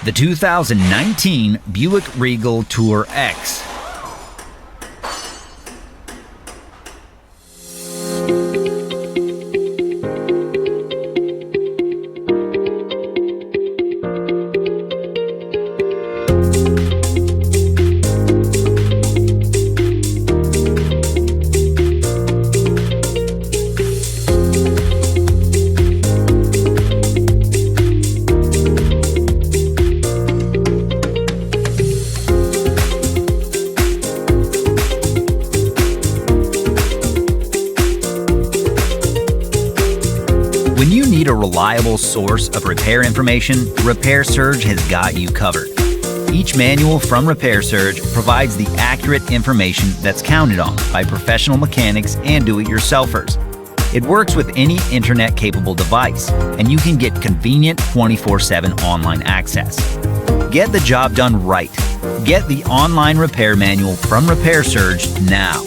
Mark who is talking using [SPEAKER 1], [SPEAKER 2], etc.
[SPEAKER 1] The 2019 Buick Regal TourX. When you need a reliable source of repair information, Repair Surge has got you covered. Each manual from Repair Surge provides the accurate information that's counted on by professional mechanics and do-it-yourselfers. It works with any internet-capable device, and you can get convenient 24/7 online access. Get the job done right. Get the online repair manual from Repair Surge now.